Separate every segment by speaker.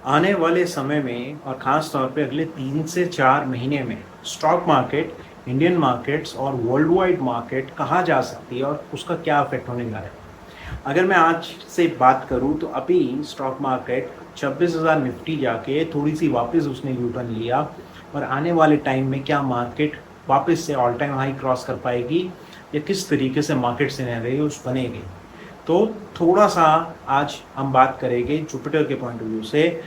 Speaker 1: आने वाले समय में और ख़ास तौर पे अगले 3 से 4 महीने में स्टॉक मार्केट, इंडियन मार्केट्स और वर्ल्ड वाइड मार्केट कहाँ जा सकती है और उसका क्या इफेक्ट होने जा रहा है। अगर मैं आज से बात करूं तो अभी स्टॉक मार्केट 26,000 निफ्टी जाके थोड़ी सी वापस उसने यू टर्न लिया और आने वाले टाइम में क्या मार्केट वापस से ऑल टाइम हाई क्रॉस कर पाएगी या किस तरीके से मार्केट सिनेरियोस बनेगी। तो थोड़ा सा आज हम बात करेंगे जुपिटर के पॉइंट ऑफ व्यू से,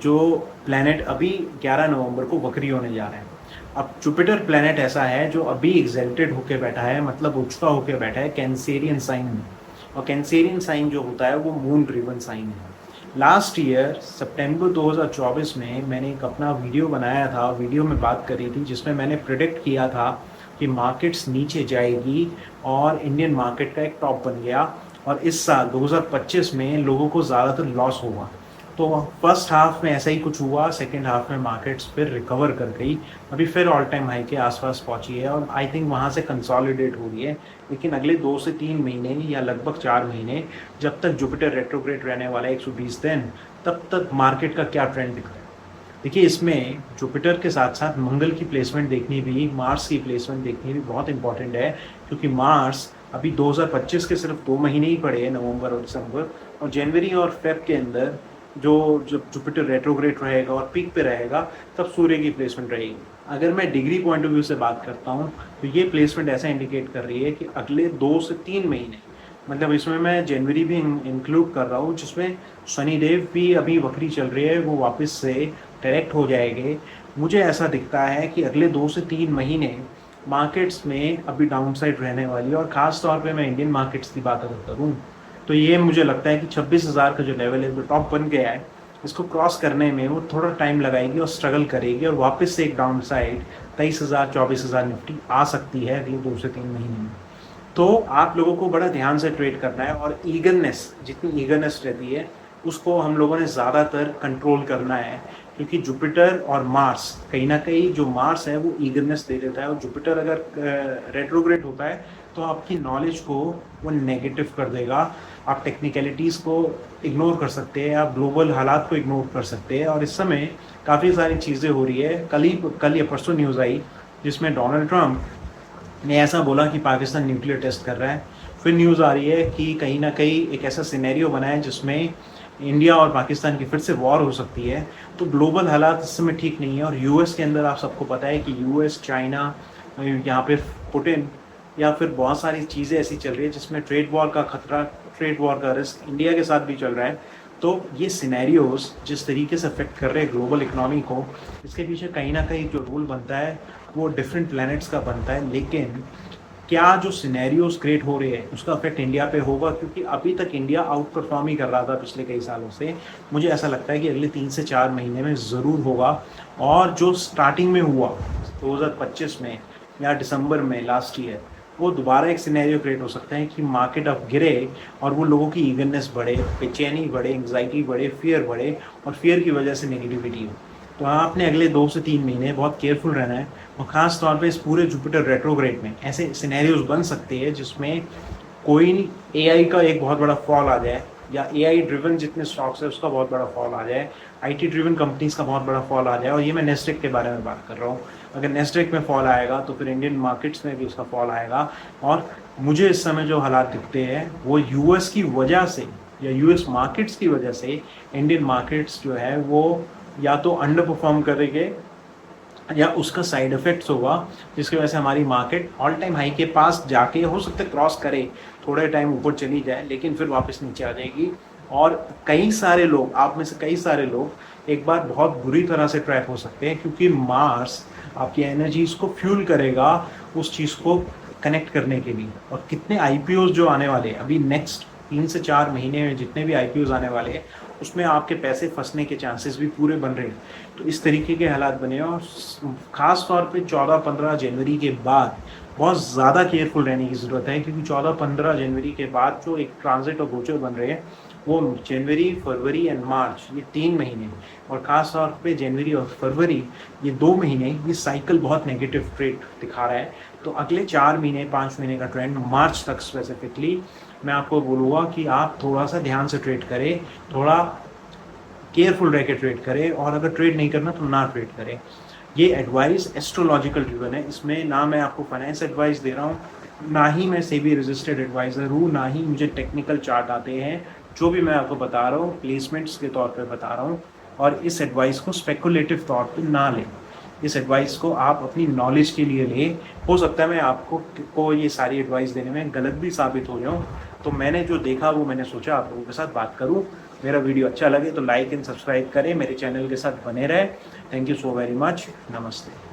Speaker 1: जो प्लैनेट अभी 11 नवंबर को वक्री होने जा रहे हैं। अब जुपिटर प्लैनेट ऐसा है जो अभी एग्जल्टेड होकर बैठा है, मतलब उचका होकर बैठा है कैंसेरियन साइन में, और कैंसेरियन साइन जो होता है वो मून ड्रिवन साइन है। लास्ट ईयर सितंबर 2024 में मैंने एक अपना वीडियो बनाया था, वीडियो में बात करी थी जिसमें मैंने प्रिडिक्ट किया था कि मार्केट्स नीचे जाएगी और इंडियन मार्केट का एक टॉप बन गया और इस साल 2025 में लोगों को ज़्यादातर लॉस हुआ। तो फर्स्ट हाफ में ऐसा ही कुछ हुआ, सेकेंड हाफ में मार्केट्स फिर रिकवर कर गई, अभी फिर ऑल टाइम हाई के आसपास पहुंची है और आई थिंक वहां से कंसोलिडेट हो रही है। लेकिन अगले 2 से 3 महीने या लगभग 4 महीने जब तक जुपिटर रेट्रोग्रेड रहने वाला है 120 दिन, तब तक मार्केट का क्या ट्रेंड दिख रहा है। देखिए, इसमें जुपिटर के साथ साथ मंगल की प्लेसमेंट देखनी भी, मार्स की प्लेसमेंट देखनी भी बहुत इंपॉर्टेंट है, क्योंकि मार्स अभी 2025 के सिर्फ 2 महीने ही पड़े हैं, नवंबर और दिसंबर, और जनवरी और फेब के अंदर जो जब जुपिटर रेट्रोग्रेड रहेगा और पीक पे रहेगा तब सूर्य की प्लेसमेंट रहेगी। अगर मैं डिग्री पॉइंट ऑफ व्यू से बात करता हूँ तो ये प्लेसमेंट ऐसा इंडिकेट कर रही है कि अगले 2 से 3 महीने, मतलब इसमें मैं जनवरी भी इंक्लूड कर रहा हूँ, जिसमें शनिदेव भी अभी वक्री चल रही है, वो वापस से डायरेक्ट हो जाएंगे। मुझे ऐसा दिखता है कि अगले 2 से 3 महीने मार्केट्स में अभी डाउन साइड रहने वाली है, और ख़ास तौर पे मैं इंडियन मार्केट्स की बात अगर करूँ तो ये मुझे लगता है कि 26,000 का जो लेवल है, जो टॉप बन गया है, इसको क्रॉस करने में वो थोड़ा टाइम लगाएगी और स्ट्रगल करेगी और वापस से एक डाउन साइड 23,000 24,000 निफ्टी आ सकती है अगले 2 से 3 महीने में। तो आप लोगों को बड़ा ध्यान से ट्रेड करना है और ईगरनेस, जितनी ईगरनेस रहती है उसको हम लोगों ने ज़्यादातर कंट्रोल करना है, क्योंकि जुपिटर और मार्स कहीं ना कहीं, जो मार्स है वो ईगरनेस दे देता है और जुपिटर अगर रेट्रोग्रेड होता है तो आपकी नॉलेज को वो नेगेटिव कर देगा। आप टेक्निकलिटीज़ को इग्नोर कर सकते हैं, आप ग्लोबल हालात को इग्नोर कर सकते हैं, और इस समय काफ़ी सारी चीज़ें हो रही है। कल या परसों न्यूज़ आई जिसमें डोनाल्ड ट्रंप ने ऐसा बोला कि पाकिस्तान न्यूक्लियर टेस्ट कर रहा है। फिर न्यूज़ आ रही है कि कहीं ना कहीं एक ऐसा सिनेरियो बना है जिसमें इंडिया और पाकिस्तान की फिर से वॉर हो सकती है। तो ग्लोबल हालात इस समय ठीक नहीं है, और यूएस के अंदर आप सबको पता है कि यूएस, चाइना, यहाँ पे पुतिन, या फिर बहुत सारी चीज़ें ऐसी चल रही है जिसमें ट्रेड वॉर का खतरा, ट्रेड वॉर का रिस्क इंडिया के साथ भी चल रहा है। तो ये सिनेरियोज जिस तरीके से अफेक्ट कर रहे हैं ग्लोबल इकोनॉमी को, इसके पीछे कहीं ना कहीं जो रूल बनता है वो डिफरेंट प्लैनेट्स का बनता है। लेकिन क्या जो सिनेरियोज क्रिएट हो रहे हैं उसका इफेक्ट इंडिया पे होगा, क्योंकि अभी तक इंडिया आउट परफॉर्म ही कर रहा था पिछले कई सालों से। मुझे ऐसा लगता है कि अगले 3 से 4 महीने में ज़रूर होगा, और जो स्टार्टिंग में हुआ 2025 में या दिसंबर में लास्ट ईयर, वो दोबारा एक सिनेरियो क्रिएट हो सकता है कि मार्केट अब गिरे और वो लोगों की ईगरनेस बढ़े, बेचैनी बढ़े, एंग्जाइटी बढ़े, फियर बढ़े, और फियर की वजह से नेगेटिविटी हो। तो आपने अगले 2 से 3 महीने बहुत केयरफुल रहना है, और ख़ास तौर पे इस पूरे जुपिटर रेट्रोग्रेड में ऐसे सिनेरियोज बन सकते हैं जिसमें कोई एआई का एक बहुत बड़ा फॉल आ जाए, या एआई ड्रिवन जितने स्टॉक्स है उसका बहुत बड़ा फॉल आ जाए, आईटी ड्रिवन कंपनीज का बहुत बड़ा फॉल आ जाए। और ये मैं नेस्डेक के बारे में बात कर रहा हूँ। अगर नेस्डेक में फॉल आएगा तो फिर इंडियन मार्केट्स में भी उसका फॉल आएगा। और मुझे इस समय जो हालात दिखते हैं वो यूएस की वजह से या यूएस मार्केट्स की वजह से इंडियन मार्केट्स जो है वो या तो अंडर परफॉर्म करेंगे या उसका साइड इफेक्ट्स होगा, जिसकी वजह से हमारी मार्केट ऑल टाइम हाई के पास जाके हो सकता है क्रॉस करे, थोड़े टाइम ऊपर चली जाए, लेकिन फिर वापस नीचे आ जाएगी। और कई सारे लोग, आप में से कई सारे लोग एक बार बहुत बुरी तरह से ट्रैप हो सकते हैं, क्योंकि मार्स आपकी एनर्जीज को फ्यूल करेगा उस चीज़ को कनेक्ट करने के लिए। और कितने आईपीओ जो आने वाले हैं अभी नेक्स्ट 3 से 4 महीने में, जितने भी आईपीओ आने वाले हैं उसमें आपके पैसे फंसने के चांसेस भी पूरे बन रहे हैं। तो इस तरीके के हालात बने, और ख़ास तौर पे 14-15 जनवरी के बाद बहुत ज़्यादा केयरफुल रहने की ज़रूरत है, क्योंकि 14-15 जनवरी के बाद जो एक ट्रांजिट और गोचर बन रहे हैं वो जनवरी, फरवरी एंड मार्च, ये 3 महीने, और ख़ास तौर पे जनवरी और फरवरी, ये 2 महीने, ये साइकिल बहुत नेगेटिव ट्रेड दिखा रहा है। तो अगले 4 महीने 5 महीने का ट्रेंड मार्च तक स्पेसिफिकली मैं आपको बोलूँगा कि आप थोड़ा सा ध्यान से ट्रेड करें, थोड़ा केयरफुल रह के ट्रेड करें, और अगर ट्रेड नहीं करना तो ना ट्रेड करें। ये एडवाइस एस्ट्रोलॉजिकल ड्रिवन है, इसमें ना मैं आपको फाइनेंस एडवाइस दे रहा हूँ, ना ही मैं सेबी रजिस्टर्ड एडवाइज़र हूँ, ना ही मुझे टेक्निकल चार्ट आते हैं। जो भी मैं आपको बता रहा हूँ प्लेसमेंट्स के तौर पे बता रहा हूँ, और इस एडवाइस को स्पेकुलेटिव तौर पे ना लें। इस एडवाइस को आप अपनी नॉलेज के लिए लें। हो सकता है मैं आपको ये सारी एडवाइस देने में गलत भी साबित हो जाऊँ, तो मैंने जो देखा वो मैंने सोचा आप लोगों के साथ बात करूँ। मेरा वीडियो अच्छा लगे तो लाइक एंड सब्सक्राइब करें, मेरे चैनल के साथ बने रहें। Thank you so very much. नमस्ते।